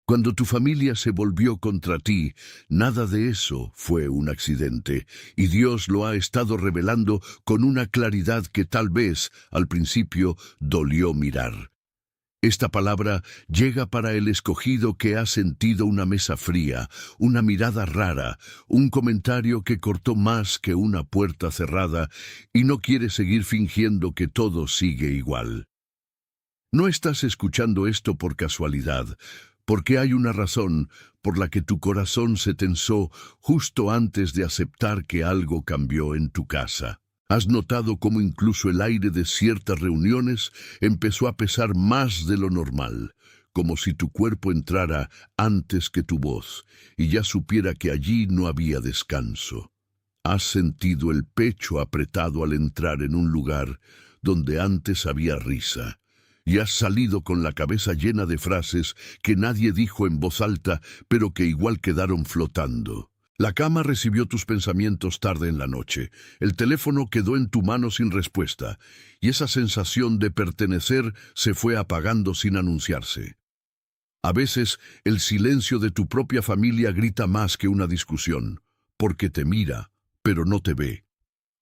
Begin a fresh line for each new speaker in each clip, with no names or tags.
Cuando tu familia se volvió contra ti, nada de eso fue un accidente, y Dios lo ha estado revelando con una claridad que tal vez, al principio, dolió mirar. Esta palabra llega para el escogido que ha sentido una mesa fría, una mirada rara, un comentario que cortó más que una puerta cerrada y no quiere seguir fingiendo que todo sigue igual. No estás escuchando esto por casualidad, porque hay una razón por la que tu corazón se tensó justo antes de aceptar que algo cambió en tu casa. ¿Has notado cómo incluso el aire de ciertas reuniones empezó a pesar más de lo normal, como si tu cuerpo entrara antes que tu voz y ya supiera que allí no había descanso? ¿Has sentido el pecho apretado al entrar en un lugar donde antes había risa? Y has salido con la cabeza llena de frases que nadie dijo en voz alta, pero que igual quedaron flotando. La cama recibió tus pensamientos tarde en la noche, el teléfono quedó en tu mano sin respuesta, y esa sensación de pertenecer se fue apagando sin anunciarse. A veces, el silencio de tu propia familia grita más que una discusión, porque te mira, pero no te ve.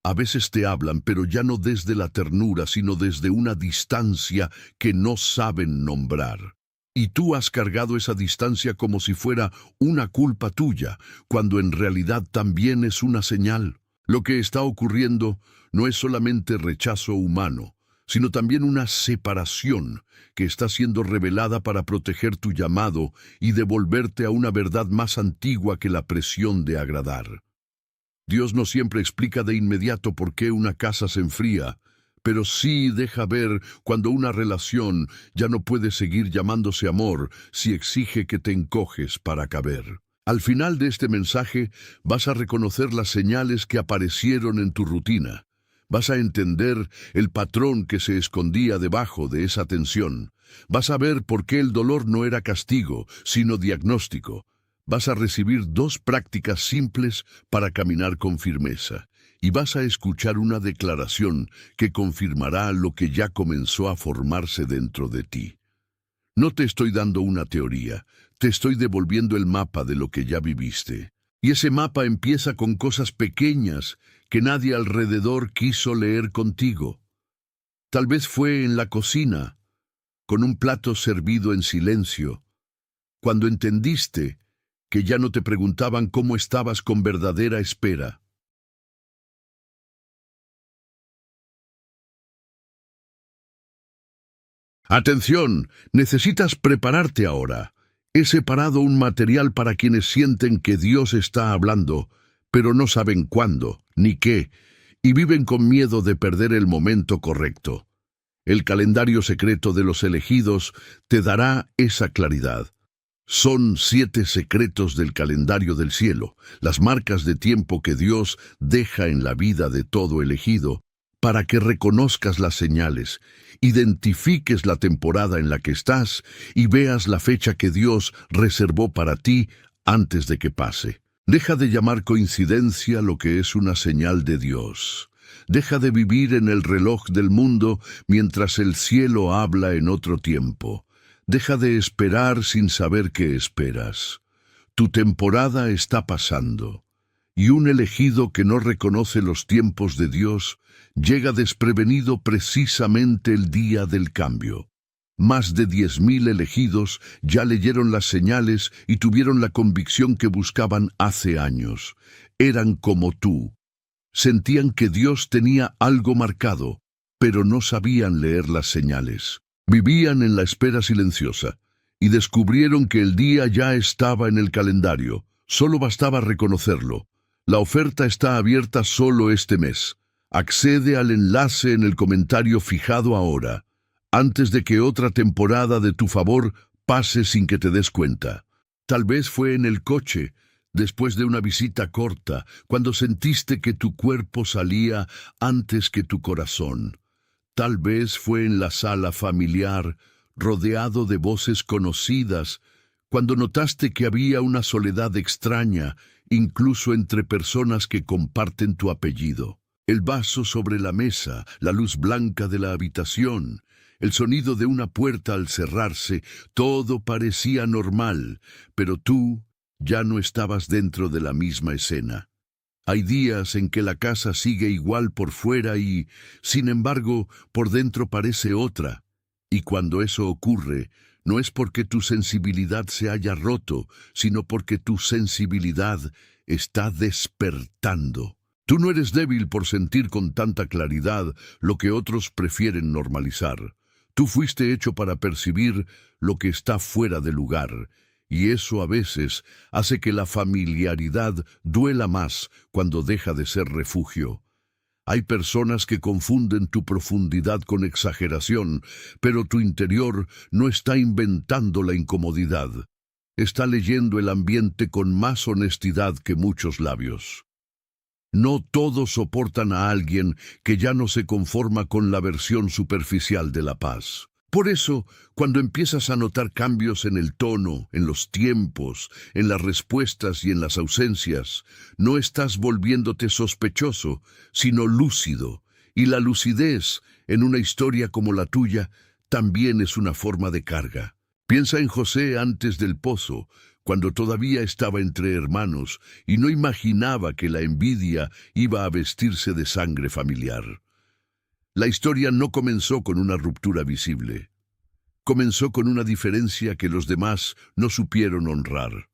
A veces te hablan, pero ya no desde la ternura, sino desde una distancia que no saben nombrar. Y tú has cargado esa distancia como si fuera una culpa tuya, cuando en realidad también es una señal. Lo que está ocurriendo no es solamente rechazo humano, sino también una separación que está siendo revelada para proteger tu llamado y devolverte a una verdad más antigua que la presión de agradar. Dios no siempre explica de inmediato por qué una casa se enfría, pero sí deja ver cuando una relación ya no puede seguir llamándose amor si exige que te encoges para caber. Al final de este mensaje vas a reconocer las señales que aparecieron en tu rutina. Vas a entender el patrón que se escondía debajo de esa tensión. Vas a ver por qué el dolor no era castigo, sino diagnóstico. Vas a recibir 2 prácticas simples para caminar con firmeza, y vas a escuchar una declaración que confirmará lo que ya comenzó a formarse dentro de ti. No te estoy dando una teoría, te estoy devolviendo el mapa de lo que ya viviste. Y ese mapa empieza con cosas pequeñas que nadie alrededor quiso leer contigo. Tal vez fue en la cocina, con un plato servido en silencio, cuando entendiste que ya no te preguntaban cómo estabas con verdadera espera. Atención, necesitas prepararte ahora. He separado un material para quienes sienten que Dios está hablando, pero no saben cuándo, ni qué, y viven con miedo de perder el momento correcto. El calendario secreto de los elegidos te dará esa claridad. Son 7 secretos del calendario del cielo, las marcas de tiempo que Dios deja en la vida de todo elegido, para que reconozcas las señales, identifiques la temporada en la que estás y veas la fecha que Dios reservó para ti antes de que pase. Deja de llamar coincidencia lo que es una señal de Dios. Deja de vivir en el reloj del mundo mientras el cielo habla en otro tiempo. Deja de esperar sin saber qué esperas. Tu temporada está pasando, y un elegido que no reconoce los tiempos de Dios llega desprevenido precisamente el día del cambio. Más de 10.000 elegidos ya leyeron las señales y tuvieron la convicción que buscaban hace años. Eran como tú. Sentían que Dios tenía algo marcado, pero no sabían leer las señales. Vivían en la espera silenciosa y descubrieron que el día ya estaba en el calendario. Solo bastaba reconocerlo. La oferta está abierta solo este mes. Accede al enlace en el comentario fijado ahora, antes de que otra temporada de tu favor pase sin que te des cuenta. Tal vez fue en el coche, después de una visita corta, cuando sentiste que tu cuerpo salía antes que tu corazón. Tal vez fue en la sala familiar, rodeado de voces conocidas, cuando notaste que había una soledad extraña, incluso entre personas que comparten tu apellido. El vaso sobre la mesa, la luz blanca de la habitación, el sonido de una puerta al cerrarse, todo parecía normal, pero tú ya no estabas dentro de la misma escena. Hay días en que la casa sigue igual por fuera y, sin embargo, por dentro parece otra. Y cuando eso ocurre, no es porque tu sensibilidad se haya roto, sino porque tu sensibilidad está despertando. Tú no eres débil por sentir con tanta claridad lo que otros prefieren normalizar. Tú fuiste hecho para percibir lo que está fuera de lugar, y eso a veces hace que la familiaridad duela más cuando deja de ser refugio. Hay personas que confunden tu profundidad con exageración, pero tu interior no está inventando la incomodidad. Está leyendo el ambiente con más honestidad que muchos labios. No todos soportan a alguien que ya no se conforma con la versión superficial de la paz. Por eso, cuando empiezas a notar cambios en el tono, en los tiempos, en las respuestas y en las ausencias, no estás volviéndote sospechoso, sino lúcido. Y la lucidez, en una historia como la tuya, también es una forma de carga. Piensa en José antes del pozo, cuando todavía estaba entre hermanos y no imaginaba que la envidia iba a vestirse de sangre familiar. La historia no comenzó con una ruptura visible. Comenzó con una diferencia que los demás no supieron honrar.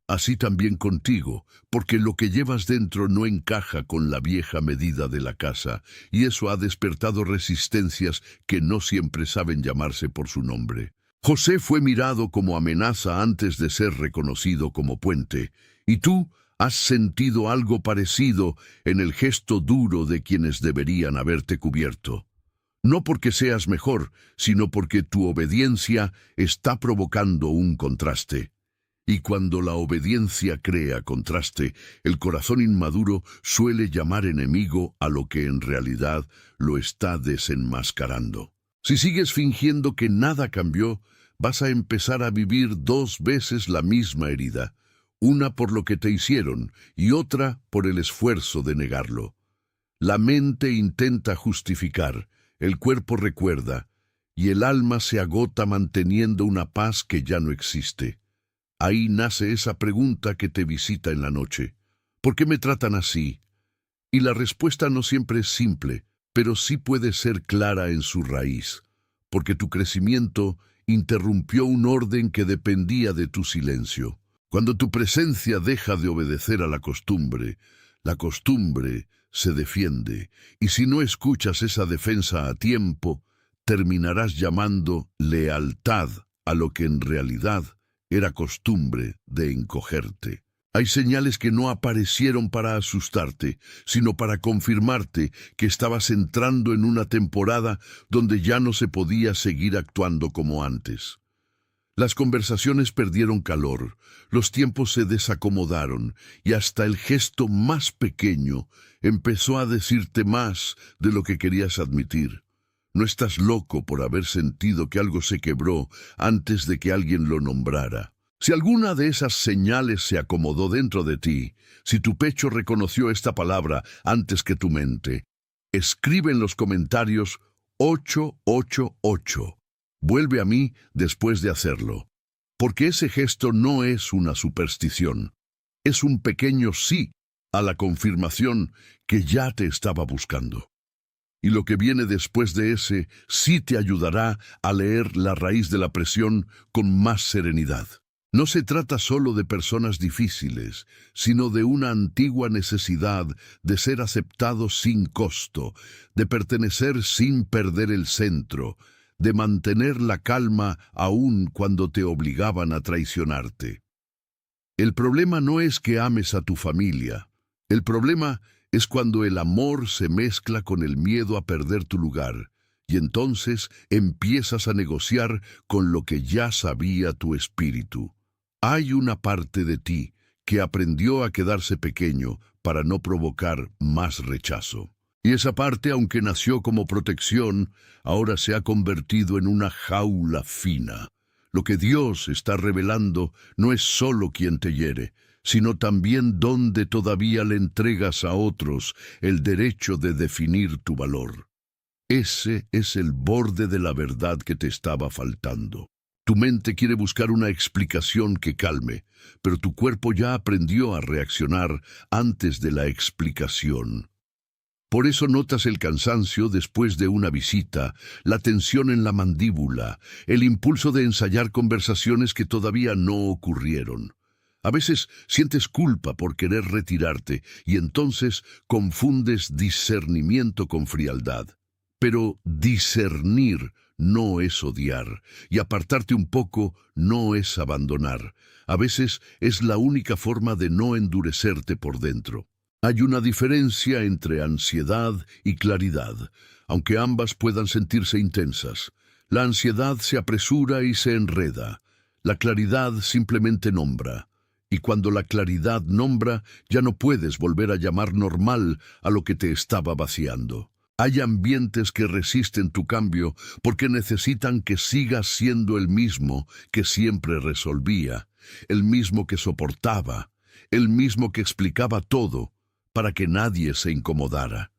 Así también contigo, porque lo que llevas dentro no encaja con la vieja medida de la casa, y eso ha despertado resistencias que no siempre saben llamarse por su nombre. José fue mirado como amenaza antes de ser reconocido como puente, y tú has sentido algo parecido en el gesto duro de quienes deberían haberte cubierto. No porque seas mejor, sino porque tu obediencia está provocando un contraste. Y cuando la obediencia crea contraste, el corazón inmaduro suele llamar enemigo a lo que en realidad lo está desenmascarando. Si sigues fingiendo que nada cambió, vas a empezar a vivir 2 veces la misma herida. Una por lo que te hicieron y otra por el esfuerzo de negarlo. La mente intenta justificar, el cuerpo recuerda, y el alma se agota manteniendo una paz que ya no existe. Ahí nace esa pregunta que te visita en la noche. ¿Por qué me tratan así? Y la respuesta no siempre es simple, pero sí puede ser clara en su raíz, porque tu crecimiento interrumpió un orden que dependía de tu silencio. Cuando tu presencia deja de obedecer a la costumbre se defiende, y si no escuchas esa defensa a tiempo, terminarás llamando lealtad a lo que en realidad era costumbre de encogerte. Hay señales que no aparecieron para asustarte, sino para confirmarte que estabas entrando en una temporada donde ya no se podía seguir actuando como antes. Las conversaciones perdieron calor, los tiempos se desacomodaron y hasta el gesto más pequeño empezó a decirte más de lo que querías admitir. No estás loco por haber sentido que algo se quebró antes de que alguien lo nombrara. Si alguna de esas señales se acomodó dentro de ti, si tu pecho reconoció esta palabra antes que tu mente, escribe en los comentarios 888. Vuelve a mí después de hacerlo, porque ese gesto no es una superstición, es un pequeño sí a la confirmación que ya te estaba buscando. Y lo que viene después de ese sí te ayudará a leer la raíz de la presión con más serenidad. No se trata solo de personas difíciles, sino de una antigua necesidad de ser aceptado sin costo, de pertenecer sin perder el centro, de mantener la calma aun cuando te obligaban a traicionarte. El problema no es que ames a tu familia. El problema es cuando el amor se mezcla con el miedo a perder tu lugar, y entonces empiezas a negociar con lo que ya sabía tu espíritu. Hay una parte de ti que aprendió a quedarse pequeño para no provocar más rechazo. Y esa parte, aunque nació como protección, ahora se ha convertido en una jaula fina. Lo que Dios está revelando no es solo quien te hiere, sino también dónde todavía le entregas a otros el derecho de definir tu valor. Ese es el borde de la verdad que te estaba faltando. Tu mente quiere buscar una explicación que calme, pero tu cuerpo ya aprendió a reaccionar antes de la explicación. Por eso notas el cansancio después de una visita, la tensión en la mandíbula, el impulso de ensayar conversaciones que todavía no ocurrieron. A veces sientes culpa por querer retirarte y entonces confundes discernimiento con frialdad. Pero discernir no es odiar, y apartarte un poco no es abandonar. A veces es la única forma de no endurecerte por dentro. Hay una diferencia entre ansiedad y claridad, aunque ambas puedan sentirse intensas. La ansiedad se apresura y se enreda. La claridad simplemente nombra. Y cuando la claridad nombra, ya no puedes volver a llamar normal a lo que te estaba vaciando. Hay ambientes que resisten tu cambio porque necesitan que sigas siendo el mismo que siempre resolvía, el mismo que soportaba, el mismo que explicaba todo, para que nadie se incomodara.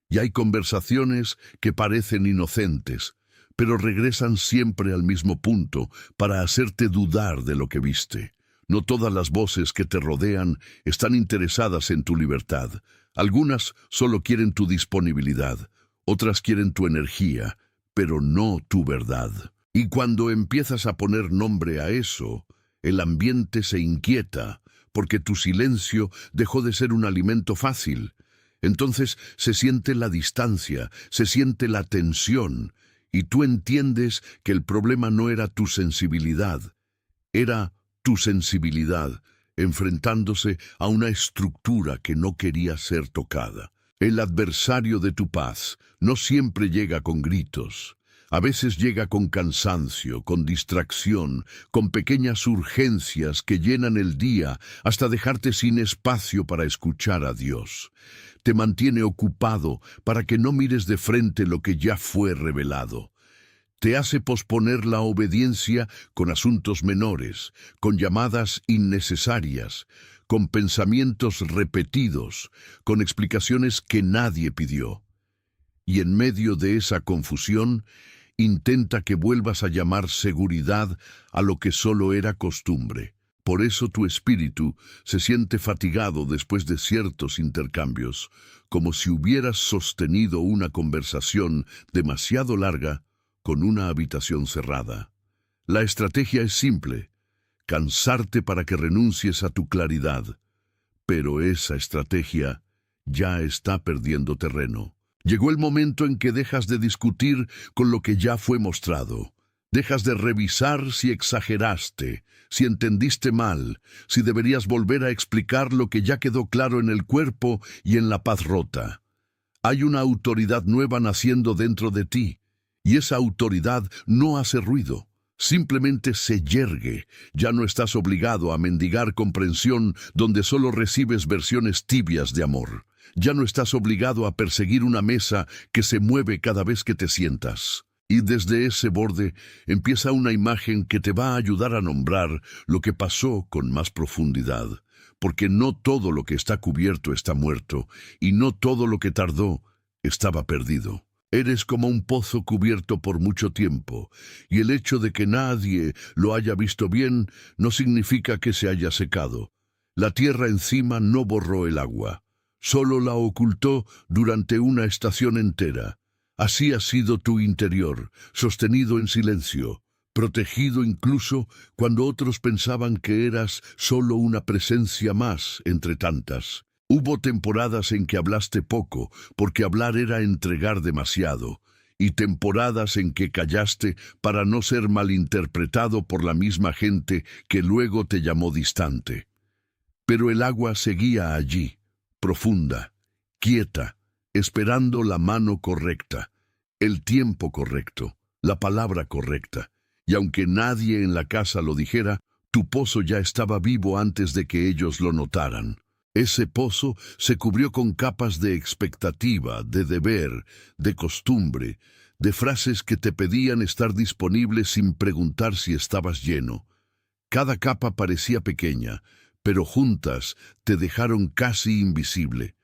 Y hay conversaciones que parecen inocentes, pero regresan siempre al mismo punto para hacerte dudar de lo que viste. No todas las voces que te rodean están interesadas en tu libertad. Algunas solo quieren tu disponibilidad, otras quieren tu energía, pero no tu verdad. Y cuando empiezas a poner nombre a eso, el ambiente se inquieta, porque tu silencio dejó de ser un alimento fácil. Entonces se siente la distancia, se siente la tensión, y tú entiendes que el problema no era tu sensibilidad, era tu sensibilidad enfrentándose a una estructura que no quería ser tocada. El adversario de tu paz no siempre llega con gritos. A veces llega con cansancio, con distracción, con pequeñas urgencias que llenan el día hasta dejarte sin espacio para escuchar a Dios. Te mantiene ocupado para que no mires de frente lo que ya fue revelado. Te hace posponer la obediencia con asuntos menores, con llamadas innecesarias, con pensamientos repetidos, con explicaciones que nadie pidió. Y en medio de esa confusión, intenta que vuelvas a llamar seguridad a lo que solo era costumbre. Por eso tu espíritu se siente fatigado después de ciertos intercambios, como si hubieras sostenido una conversación demasiado larga con una habitación cerrada. La estrategia es simple: cansarte para que renuncies a tu claridad. Pero esa estrategia ya está perdiendo terreno. Llegó el momento en que dejas de discutir con lo que ya fue mostrado. Dejas de revisar si exageraste, si entendiste mal, si deberías volver a explicar lo que ya quedó claro en el cuerpo y en la paz rota. Hay una autoridad nueva naciendo dentro de ti, y esa autoridad no hace ruido. Simplemente se yergue. Ya no estás obligado a mendigar comprensión donde solo recibes versiones tibias de amor. Ya no estás obligado a perseguir una mesa que se mueve cada vez que te sientas. Y desde ese borde empieza una imagen que te va a ayudar a nombrar lo que pasó con más profundidad. Porque no todo lo que está cubierto está muerto, y no todo lo que tardó estaba perdido. Eres como un pozo cubierto por mucho tiempo, y el hecho de que nadie lo haya visto bien no significa que se haya secado. La tierra encima no borró el agua, solo la ocultó durante una estación entera. Así ha sido tu interior, sostenido en silencio, protegido incluso cuando otros pensaban que eras solo una presencia más entre tantas. Hubo temporadas en que hablaste poco, porque hablar era entregar demasiado, y temporadas en que callaste para no ser malinterpretado por la misma gente que luego te llamó distante. Pero el agua seguía allí, profunda, quieta, esperando la mano correcta, el tiempo correcto, la palabra correcta, y aunque nadie en la casa lo dijera, tu pozo ya estaba vivo antes de que ellos lo notaran. Ese pozo se cubrió con capas de expectativa, de deber, de costumbre, de frases que te pedían estar disponible sin preguntar si estabas lleno. Cada capa parecía pequeña, pero juntas te dejaron casi invisible.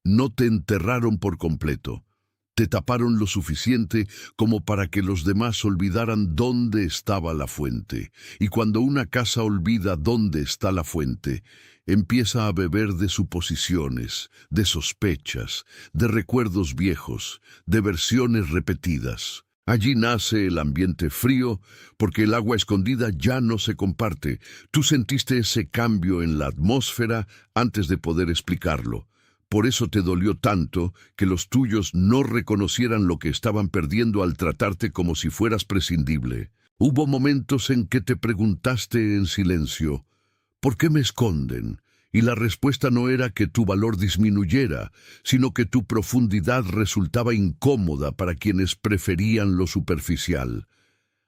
No te enterraron por completo, Te taparon lo suficiente como para que los demás olvidaran dónde estaba la fuente. Y cuando una casa olvida dónde está la fuente, empieza a beber de suposiciones, de sospechas, de recuerdos viejos, de versiones repetidas. Allí nace el ambiente frío, porque el agua escondida ya no se comparte. Tú sentiste ese cambio en la atmósfera antes de poder explicarlo. Por eso te dolió tanto que los tuyos no reconocieran lo que estaban perdiendo al tratarte como si fueras prescindible. Hubo momentos en que te preguntaste en silencio, ¿por qué me esconden? Y la respuesta no era que tu valor disminuyera, sino que tu profundidad resultaba incómoda para quienes preferían lo superficial.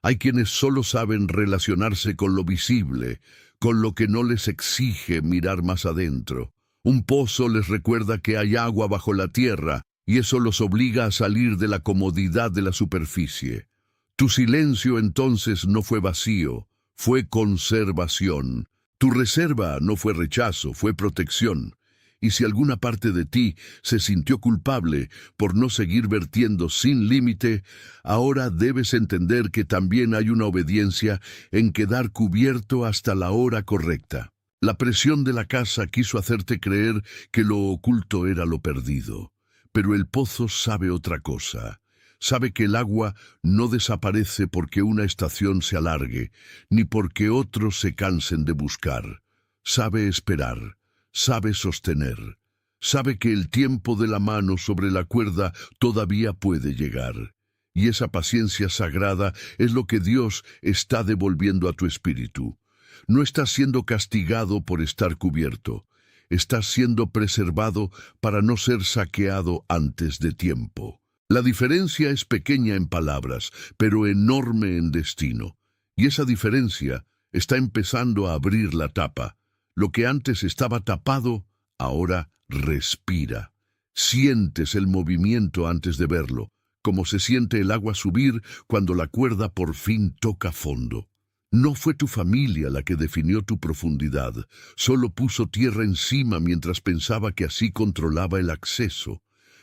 Hay quienes solo saben relacionarse con lo visible, con lo que no les exige mirar más adentro. Un pozo les recuerda que hay agua bajo la tierra, y eso los obliga a salir de la comodidad de la superficie. Tu silencio entonces no fue vacío, fue conservación. Tu reserva no fue rechazo, fue protección. Y si alguna parte de ti se sintió culpable por no seguir vertiendo sin límite, ahora debes entender que también hay una obediencia en quedar cubierto hasta la hora correcta. La presión de la casa quiso hacerte creer que lo oculto era lo perdido, pero el pozo sabe otra cosa. Sabe que el agua no desaparece porque una estación se alargue, ni porque otros se cansen de buscar. Sabe esperar, sabe sostener, sabe que el tiempo de la mano sobre la cuerda todavía puede llegar. Y esa paciencia sagrada es lo que Dios está devolviendo a tu espíritu. No estás siendo castigado por estar cubierto. Estás siendo preservado para no ser saqueado antes de tiempo. La diferencia es pequeña en palabras, pero enorme en destino. Y esa diferencia está empezando a abrir la tapa. Lo que antes estaba tapado, ahora respira. Sientes el movimiento antes de verlo, como se siente el agua subir cuando la cuerda por fin toca fondo. No fue tu familia la que definió tu profundidad, solo puso tierra encima mientras pensaba que así controlaba el acceso.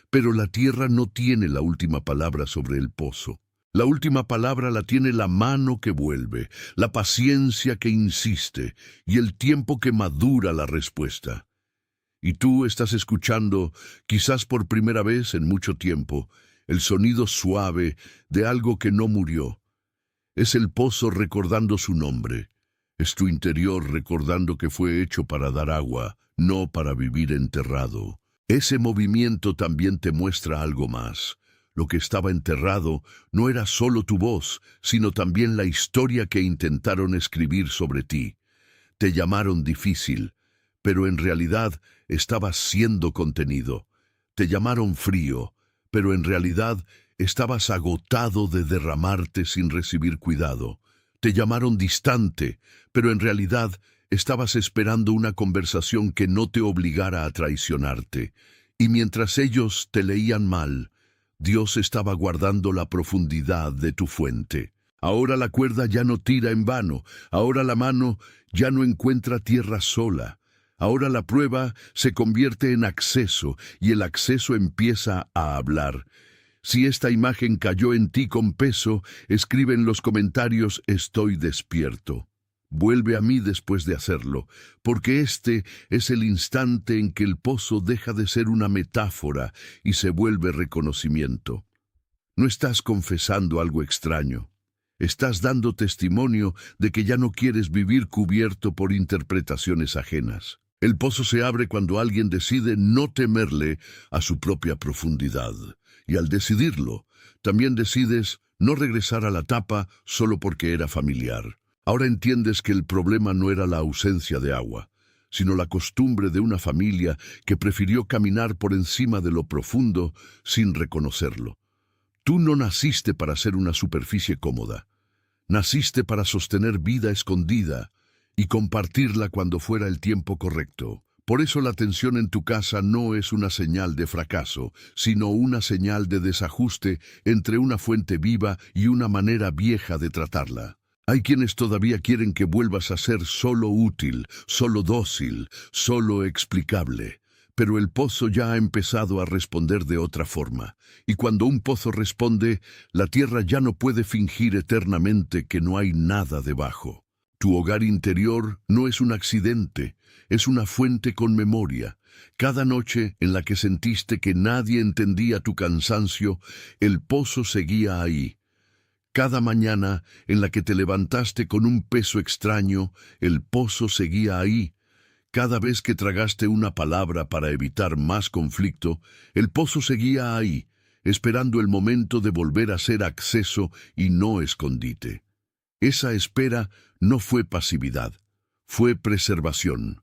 Pero la tierra no tiene la última palabra sobre el pozo. La última palabra la tiene la mano que vuelve, la paciencia que insiste y el tiempo que madura la respuesta. Y tú estás escuchando, quizás por primera vez en mucho tiempo, el sonido suave de algo que no murió. Es el pozo recordando su nombre. Es tu interior recordando que fue hecho para dar agua, no para vivir enterrado. Ese movimiento también te muestra algo más. Lo que estaba enterrado no era solo tu voz, sino también la historia que intentaron escribir sobre ti. Te llamaron difícil, pero en realidad estabas siendo contenido. Te llamaron frío, pero en realidad estabas agotado de derramarte sin recibir cuidado. Te llamaron distante, pero en realidad estabas esperando una conversación que no te obligara a traicionarte. Y mientras ellos te leían mal, Dios estaba guardando la profundidad de tu fuente. Ahora la cuerda ya no tira en vano, ahora la mano ya no encuentra tierra sola. Ahora la prueba se convierte en acceso y el acceso empieza a hablar. Si esta imagen cayó en ti con peso, escribe en los comentarios «Estoy despierto». Vuelve a mí después de hacerlo, porque este es el instante en que el pozo deja de ser una metáfora y se vuelve reconocimiento. No estás confesando algo extraño. Estás dando testimonio de que ya no quieres vivir cubierto por interpretaciones ajenas. El pozo se abre cuando alguien decide no temerle a su propia profundidad. Y al decidirlo, también decides no regresar a la tapa solo porque era familiar. Ahora entiendes que el problema no era la ausencia de agua, sino la costumbre de una familia que prefirió caminar por encima de lo profundo sin reconocerlo. Tú no naciste para ser una superficie cómoda. Naciste para sostener vida escondida y compartirla cuando fuera el tiempo correcto. Por eso la tensión en tu casa no es una señal de fracaso, sino una señal de desajuste entre una fuente viva y una manera vieja de tratarla. Hay quienes todavía quieren que vuelvas a ser solo útil, solo dócil, solo explicable. pero el pozo ya ha empezado a responder de otra forma. Y cuando un pozo responde, la tierra ya no puede fingir eternamente que no hay nada debajo. Tu hogar interior no es un accidente, es una fuente con memoria. Cada noche en la que sentiste que nadie entendía tu cansancio, el pozo seguía ahí. Cada mañana en la que te levantaste con un peso extraño, el pozo seguía ahí. Cada vez que tragaste una palabra para evitar más conflicto, el pozo seguía ahí, esperando el momento de volver a ser acceso y no escondite. Esa espera no fue pasividad, fue preservación.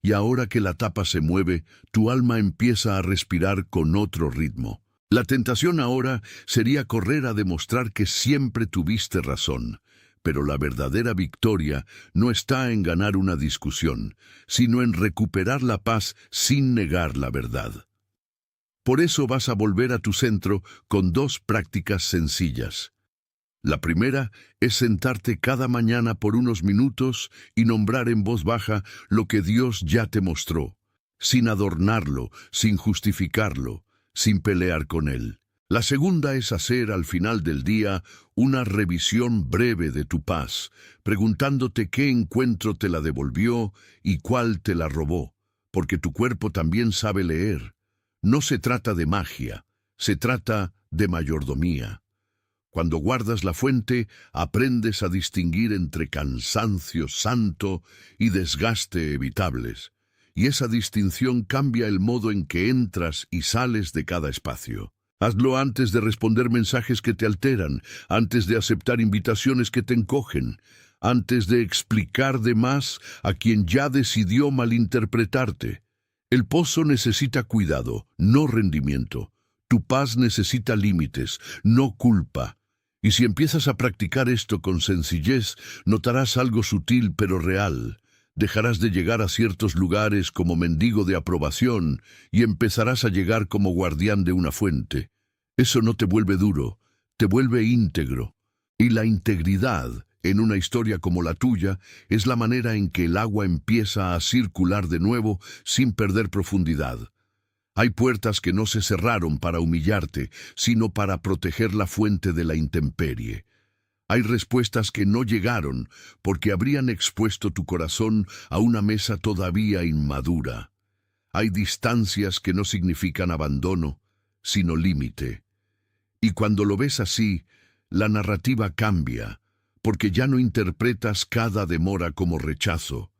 Y ahora que la tapa se mueve, tu alma empieza a respirar con otro ritmo. La tentación ahora sería correr a demostrar que siempre tuviste razón. Pero la verdadera victoria no está en ganar una discusión, sino en recuperar la paz sin negar la verdad. Por eso vas a volver a tu centro con dos prácticas sencillas. La primera es sentarte cada mañana por unos minutos y nombrar en voz baja lo que Dios ya te mostró, sin adornarlo, sin justificarlo, sin pelear con él. La segunda es hacer al final del día una revisión breve de tu paz, preguntándote qué encuentro te la devolvió y cuál te la robó, porque tu cuerpo también sabe leer. No se trata de magia, se trata de mayordomía. Cuando guardas la fuente, aprendes a distinguir entre cansancio santo y desgaste evitables, y esa distinción cambia el modo en que entras y sales de cada espacio. Hazlo antes de responder mensajes que te alteran, antes de aceptar invitaciones que te encogen, antes de explicar de más a quien ya decidió malinterpretarte. El pozo necesita cuidado, no rendimiento. Tu paz necesita límites, no culpa. Y si empiezas a practicar esto con sencillez, notarás algo sutil pero real. Dejarás de llegar a ciertos lugares como mendigo de aprobación y empezarás a llegar como guardián de una fuente. Eso no te vuelve duro, te vuelve íntegro. Y la integridad, en una historia como la tuya, es la manera en que el agua empieza a circular de nuevo sin perder profundidad. Hay puertas que no se cerraron para humillarte, sino para proteger la fuente de la intemperie. Hay respuestas que no llegaron porque habrían expuesto tu corazón a una mesa todavía inmadura. Hay distancias que no significan abandono, sino límite. Y cuando lo ves así, la narrativa cambia, porque ya no interpretas cada demora como rechazo.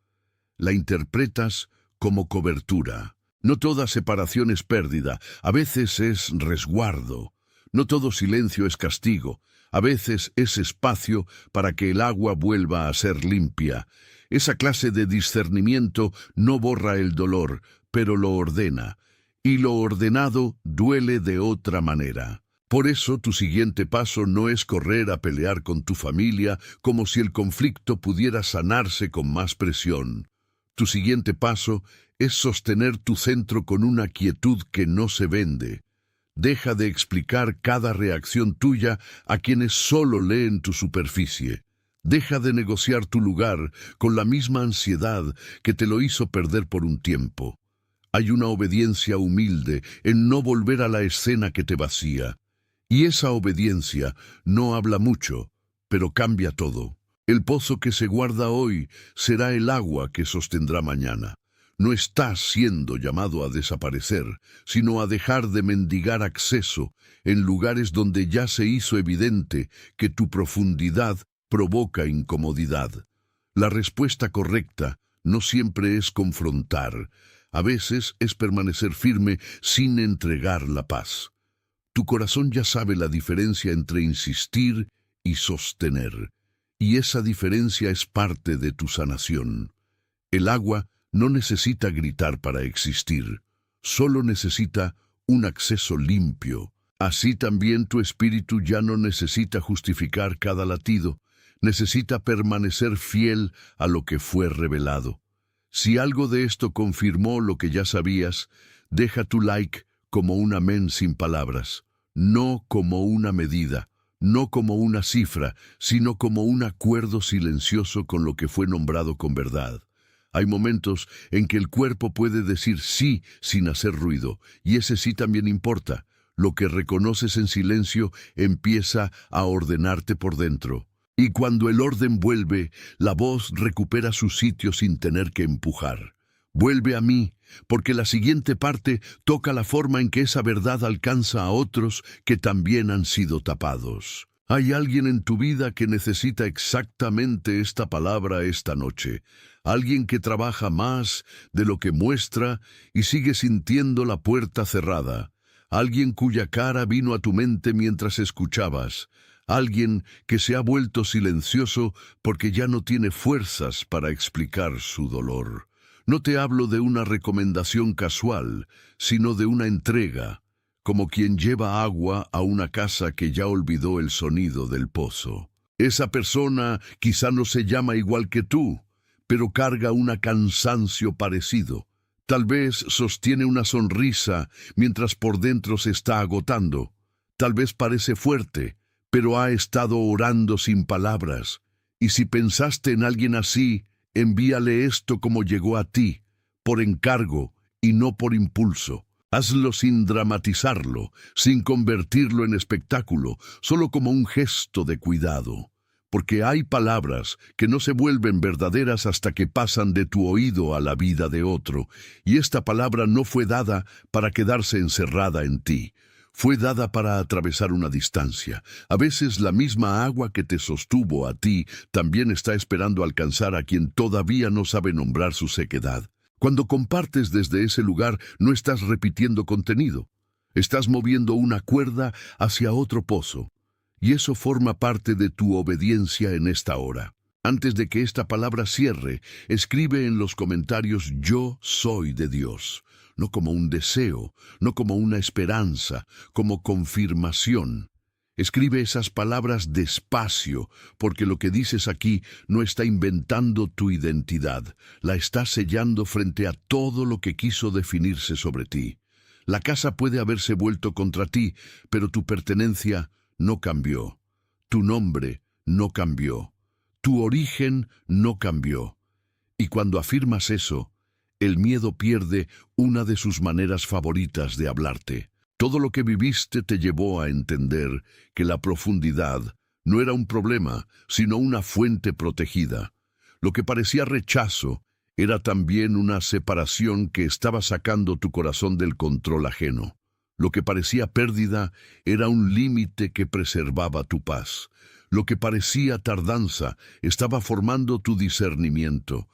La interpretas como cobertura. No toda separación es pérdida, a veces es resguardo. No todo silencio es castigo, a veces es espacio para que el agua vuelva a ser limpia. Esa clase de discernimiento no borra el dolor, pero lo ordena, y lo ordenado duele de otra manera. Por eso tu siguiente paso no es correr a pelear con tu familia como si el conflicto pudiera sanarse con más presión. Tu siguiente paso es sostener tu centro con una quietud que no se vende. Deja de explicar cada reacción tuya a quienes solo leen tu superficie. Deja de negociar tu lugar con la misma ansiedad que te lo hizo perder por un tiempo. Hay una obediencia humilde en no volver a la escena que te vacía. Y esa obediencia no habla mucho, pero cambia todo. El pozo que se guarda hoy será el agua que sostendrá mañana. No estás siendo llamado a desaparecer, sino a dejar de mendigar acceso en lugares donde ya se hizo evidente que tu profundidad provoca incomodidad. La respuesta correcta no siempre es confrontar, a veces es permanecer firme sin entregar la paz. Tu corazón ya sabe la diferencia entre insistir y sostener, y esa diferencia es parte de tu sanación. El agua no necesita gritar para existir, solo necesita un acceso limpio. Así también tu espíritu ya no necesita justificar cada latido, necesita permanecer fiel a lo que fue revelado. Si algo de esto confirmó lo que ya sabías, deja tu like como un amén sin palabras, no como una medida, no como una cifra, sino como un acuerdo silencioso con lo que fue nombrado con verdad. Hay momentos en que el cuerpo puede decir sí sin hacer ruido, y ese sí también importa. Lo que reconoces en silencio empieza a ordenarte por dentro. Y cuando el orden vuelve, la voz recupera su sitio sin tener que empujar. Vuelve a mí, porque la siguiente parte toca la forma en que esa verdad alcanza a otros que también han sido tapados. Hay alguien en tu vida que necesita exactamente esta palabra esta noche. Alguien que trabaja más de lo que muestra y sigue sintiendo la puerta cerrada. Alguien cuya cara vino a tu mente mientras escuchabas. Alguien que se ha vuelto silencioso porque ya no tiene fuerzas para explicar su dolor. No te hablo de una recomendación casual, sino de una entrega, como quien lleva agua a una casa que ya olvidó el sonido del pozo. Esa persona quizá no se llama igual que tú, pero carga un cansancio parecido. Tal vez sostiene una sonrisa mientras por dentro se está agotando. Tal vez parece fuerte, pero ha estado orando sin palabras. Y si pensaste en alguien así, envíale esto como llegó a ti, por encargo y no por impulso. Hazlo sin dramatizarlo, sin convertirlo en espectáculo, solo como un gesto de cuidado. Porque hay palabras que no se vuelven verdaderas hasta que pasan de tu oído a la vida de otro, y esta palabra no fue dada para quedarse encerrada en ti. Fue dada para atravesar una distancia. A veces la misma agua que te sostuvo a ti también está esperando alcanzar a quien todavía no sabe nombrar su sequedad. Cuando compartes desde ese lugar, no estás repitiendo contenido. Estás moviendo una cuerda hacia otro pozo. Y eso forma parte de tu obediencia en esta hora. Antes de que esta palabra cierre, escribe en los comentarios: yo soy de Dios. No como un deseo, no como una esperanza, como confirmación. Escribe esas palabras despacio, porque lo que dices aquí no está inventando tu identidad, la está sellando frente a todo lo que quiso definirse sobre ti. La casa puede haberse vuelto contra ti, pero tu pertenencia no cambió. Tu nombre no cambió. Tu origen no cambió. Y cuando afirmas eso, el miedo pierde una de sus maneras favoritas de hablarte. Todo lo que viviste te llevó a entender que la profundidad no era un problema, sino una fuente protegida. Lo que parecía rechazo era también una separación que estaba sacando tu corazón del control ajeno. Lo que parecía pérdida era un límite que preservaba tu paz. Lo que parecía tardanza estaba formando tu discernimiento.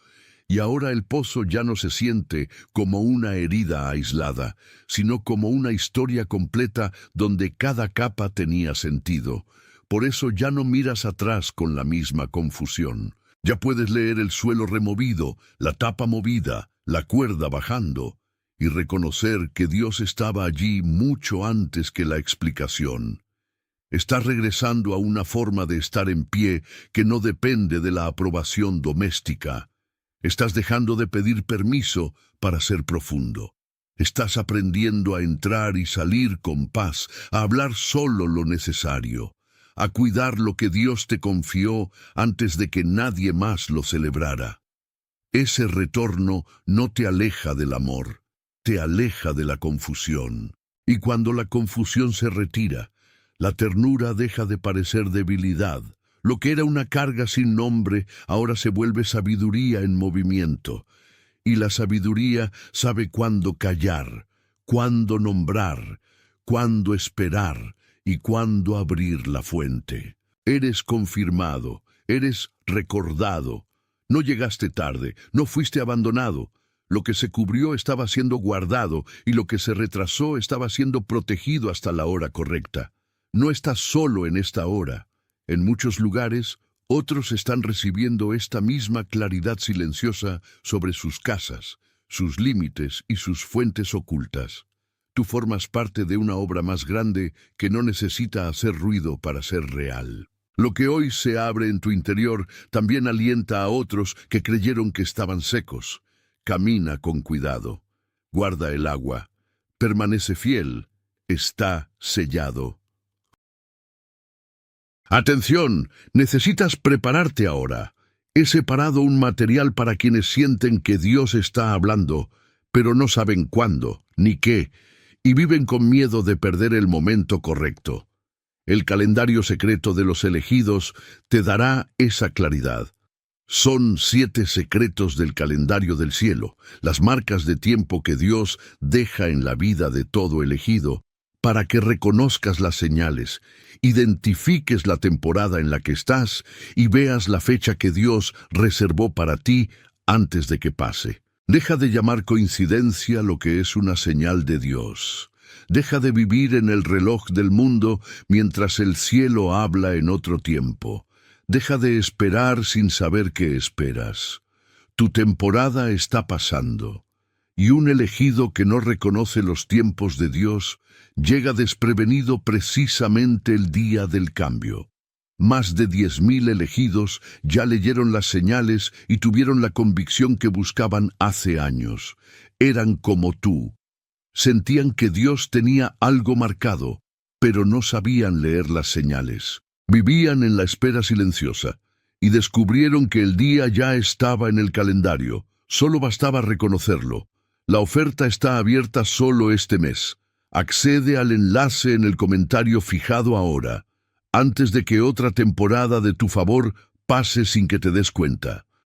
Y ahora el pozo ya no se siente como una herida aislada, sino como una historia completa donde cada capa tenía sentido. Por eso ya no miras atrás con la misma confusión. Ya puedes leer el suelo removido, la tapa movida, la cuerda bajando, y reconocer que Dios estaba allí mucho antes que la explicación. Estás regresando a una forma de estar en pie que no depende de la aprobación doméstica. Estás dejando de pedir permiso para ser profundo. Estás aprendiendo a entrar y salir con paz, a hablar solo lo necesario, a cuidar lo que Dios te confió antes de que nadie más lo celebrara. Ese retorno no te aleja del amor, te aleja de la confusión. Y cuando la confusión se retira, la ternura deja de parecer debilidad. Lo que era una carga sin nombre ahora se vuelve sabiduría en movimiento. Y la sabiduría sabe cuándo callar, cuándo nombrar, cuándo esperar y cuándo abrir la fuente. Eres confirmado, eres recordado. No llegaste tarde, no fuiste abandonado. Lo que se cubrió estaba siendo guardado y lo que se retrasó estaba siendo protegido hasta la hora correcta. No estás solo en esta hora. En muchos lugares, otros están recibiendo esta misma claridad silenciosa sobre sus casas, sus límites y sus fuentes ocultas. Tú formas parte de una obra más grande que no necesita hacer ruido para ser real. Lo que hoy se abre en tu interior también alienta a otros que creyeron que estaban secos. Camina con cuidado. Guarda el agua. Permanece fiel. Está sellado. Atención, necesitas prepararte ahora. He separado un material para quienes sienten que Dios está hablando, pero no saben cuándo, ni qué, y viven con miedo de perder el momento correcto. El calendario secreto de los elegidos te dará esa claridad. Son 7 secretos del calendario del cielo, las marcas de tiempo que Dios deja en la vida de todo elegido, para que reconozcas las señales, identifiques la temporada en la que estás y veas la fecha que Dios reservó para ti antes de que pase. Deja de llamar coincidencia lo que es una señal de Dios. Deja de vivir en el reloj del mundo mientras el cielo habla en otro tiempo. Deja de esperar sin saber qué esperas. Tu temporada está pasando, y un elegido que no reconoce los tiempos de Dios llega desprevenido precisamente el día del cambio. Más de 10.000 elegidos ya leyeron las señales y tuvieron la convicción que buscaban hace años. Eran como tú. Sentían que Dios tenía algo marcado, pero no sabían leer las señales. Vivían en la espera silenciosa y descubrieron que el día ya estaba en el calendario. Solo bastaba reconocerlo. La oferta está abierta solo este mes. Accede al enlace en el comentario fijado ahora, antes de que otra temporada de tu favor pase sin que te des cuenta.